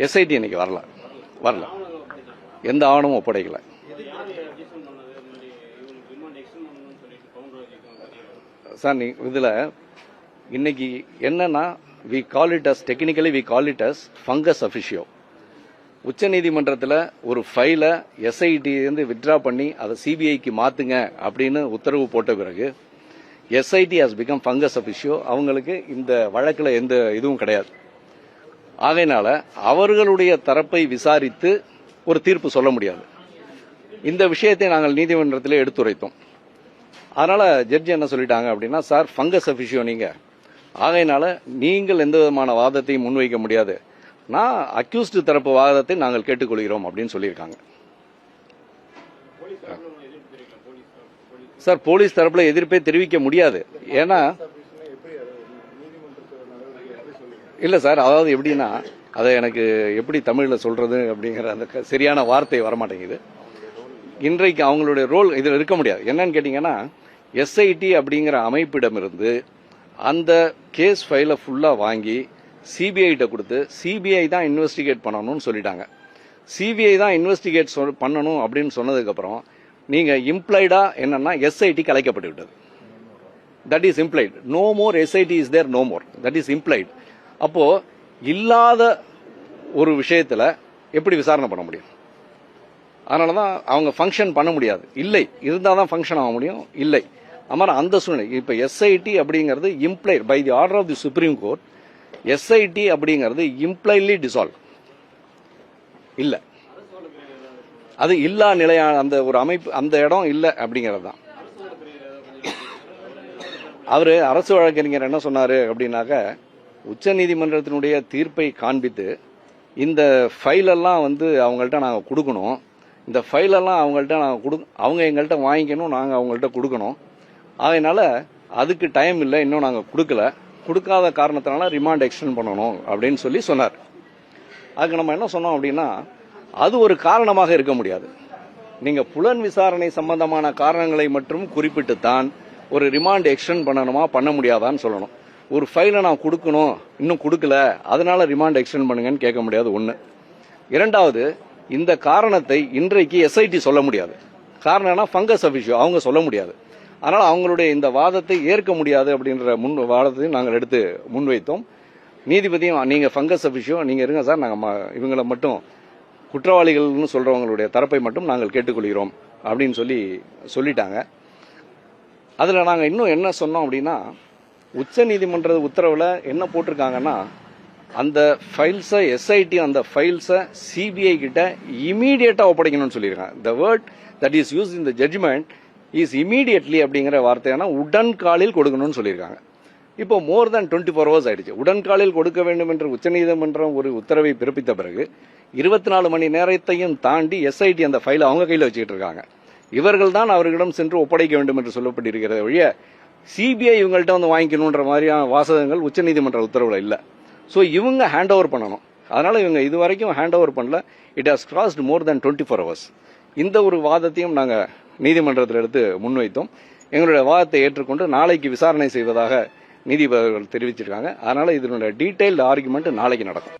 SID இன்னைக்கு வரல, எந்த ஆவணமும் ஒப்படைக்கல. சார் இதுல இன்னைக்கு என்னன்னா technically we call it as functus officio. உச்ச நீதிமன்றத்தில் ஒரு ஃபைலை எஸ்ஐடி வித்ட்ரா பண்ணி அதை சிபிஐக்கு மாத்துங்க அப்படின்னு உத்தரவு போட்ட பிறகு SIT has become functus officio. அவங்களுக்கு இந்த வழக்கில் எந்த இதுவும் கிடையாது. ஆகையினால அவர்களுடைய தரப்பை விசாரித்து ஒரு தீர்ப்பு சொல்ல முடியாது. இந்த விஷயத்தை நாங்கள் நீதிமன்றத்தில் எடுத்துரைத்தோம். அதனால ஜட்ஜி என்ன சொல்லிட்டாங்க அப்படின்னா, சார் ஃபங்கஸ் அஃபிஷியோ நீங்க, ஆகையினால நீங்கள் எந்த விதமான வாதத்தையும் முன்வைக்க முடியாது, நான் அக்யூஸ்டு தரப்பு வாதத்தை நாங்கள் கேட்டுக்கொள்கிறோம் அப்படின்னு சொல்லியிருக்காங்க. சார் போலீஸ் தரப்புல எதிர்ப்பே தெரிவிக்க முடியாது. ஏன்னா இல்ல சார், அதாவது எப்படின்னா அதை எனக்கு எப்படி தமிழ்ல சொல்றது அப்படிங்கிற அந்த சரியான வார்த்தை வரமாட்டேங்குது. இன்றைக்கு அவங்களுடைய ரோல் இதில் இருக்க முடியாது. என்னன்னு கேட்டீங்கன்னா, எஸ்ஐடி அப்படிங்கிற அமைப்பிடமிருந்து அந்த கேஸ் ஃபைலை ஃபுல்லா வாங்கி சிபிஐட்ட கொடுத்து சிபிஐ தான் இன்வெஸ்டிகேட் பண்ணணும்னு சொல்லிட்டாங்க. சிபிஐ தான் இன்வெஸ்டிகேட் பண்ணணும் அப்படின்னு சொன்னதுக்கு அப்புறம் நீங்க இம்ப்ளைடா என்னன்னா எஸ்ஐடி கலைக்கப்பட்டு விட்டது. That is implied. No more SIT is there, no more. That is implied. அப்போ இல்லாத ஒரு விஷயத்துல எப்படி விசாரணை பண்ண முடியும்? அதனாலதான் அவங்க ஃபங்க்ஷன் பண்ண முடியாது. இல்லை இருந்தால் தான் ஃபங்க்ஷன் ஆக முடியும். இல்லை அம்மா அந்த சூழ்நிலை. இப்ப எஸ்ஐடி அப்படிங்கிறது implied by the order of the supreme court. SIT அப்படிங்கிறது இம்ப்ளைட்லி டிசால்வ் இல்ல, அது இல்லா நிலையான அந்த ஒரு அமைப்பு, அந்த இடம் இல்லை அப்படிங்கிறது தான். அவரு அரசு வழக்கறிஞர் என்ன சொன்னாரு அப்படின்னாக்க, உச்ச நீதிமன்றத்தினுடைய தீர்ப்பை காண்பித்து இந்த ஃபைலெல்லாம் அவங்கள்ட்ட நாங்கள் கொடுக்கணும், இந்த ஃபைலெல்லாம் அவங்கள்ட்ட அவங்க எங்கள்கிட்ட வாங்கிக்கணும், நாங்கள் அவங்கள்ட்ட கொடுக்கணும். அதனால அதுக்கு டைம் இல்லை, இன்னும் நாங்கள் கொடுக்காத காரணத்தினால ரிமாண்ட் எக்ஸ்டெண்ட் பண்ணணும் அப்படின்னு சொல்லி சொன்னார். அதுக்கு நம்ம என்ன சொன்னோம் அப்படின்னா, அது ஒரு காரணமாக இருக்க முடியாது. நீங்க புலன் விசாரணை சம்பந்தமான காரணங்களை மட்டும் குறிப்பிட்டுத்தான் ஒரு ரிமாண்ட் எக்ஸ்டெண்ட் பண்ணணுமா பண்ண முடியாதான்னு சொல்லணும். ஒரு ஃபைலை நான் கொடுக்கணும், இன்னும் கொடுக்கல, அதனால ரிமாண்ட் எக்ஸ்டெண்ட் பண்ணுங்கன்னு கேட்க முடியாது. ஒன்று. இரண்டாவது, இந்த காரணத்தை இன்றைக்கு எஸ்ஐடி சொல்ல முடியாது. காரணம்னா ஃபங்கஸ் அஃபிஷியோ, அவங்க சொல்ல முடியாது. அதனால அவங்களுடைய இந்த வாதத்தை ஏற்க முடியாது அப்படின்ற வாதத்தையும் நாங்கள் எடுத்து முன்வைத்தோம். நீதிபதியும் நீங்க ஃபங்கஸ் அஃபிஷியோ நீங்க இருங்க சார், நாங்கள் இவங்களை மட்டும் குற்றவாளிகள்னு சொல்றவங்களுடைய தரப்பை மட்டும் நாங்கள் கேட்டுக்கொள்கிறோம் அப்படின்னு சொல்லிட்டாங்க. அதுல நாங்கள் இன்னும் என்ன சொன்னோம் அப்படின்னா, உச்ச நீதிமன்ற உத்தரவுல என்ன போட்டிருக்காங்கன்னா, அந்த ஃபைல்ஸை எஸ்ஐடி அந்த ஃபைல்ஸை சிபிஐ கிட்ட இமீடியட்டா ஒப்படைக்கணும்னு சொல்லியிருக்காங்க. The word that is use in the judgement is immediately அப்படிங்கிற வார்த்தையான உடன்காலில் கொடுக்கணும்னு சொல்லியிருக்காங்க. இப்போ மோர் தேன் 24 hours ஆயிடுச்சு. உடன்காலில் கொடுக்க வேண்டும் என்று உச்சநீதிமன்றம் ஒரு உத்தரவை பிறப்பித்த பிறகு 24 மணி நேரத்தையும் தாண்டி எஸ்ஐடி அந்த ஃபைலை அவங்க கையில் வச்சுக்கிட்டு இருக்காங்க. இவர்கள் தான் அவர்களிடம் சென்று ஒப்படைக்க வேண்டும் என்று சொல்லப்பட்டிருக்கிறத வழிய சிபிஐ இவங்கள்ட்ட வாங்கிக்கணுன்ற மாதிரியான வாசகங்கள் உச்சநீதிமன்ற உத்தரவுல இல்ல. ஸோ இவங்க ஹேண்ட் ஓவர் பண்ணணும். அதனால இவங்க இதுவரைக்கும் ஹேண்ட் ஓவர் பண்ணல. It has crossed more than 24 hours. இந்த ஒரு வாதத்தையும் நாங்கள் நீதிமன்றத்தில் எடுத்து முன்வைத்தோம். எங்களுடைய வாதத்தை ஏற்றுக்கொண்டு நாளைக்கு விசாரணை செய்வதாக நீதிபதிகள் தெரிவிச்சிருக்காங்க. அதனால இதனுடைய டீடைல்டு ஆர்குமெண்ட் நாளைக்கு நடக்கும்.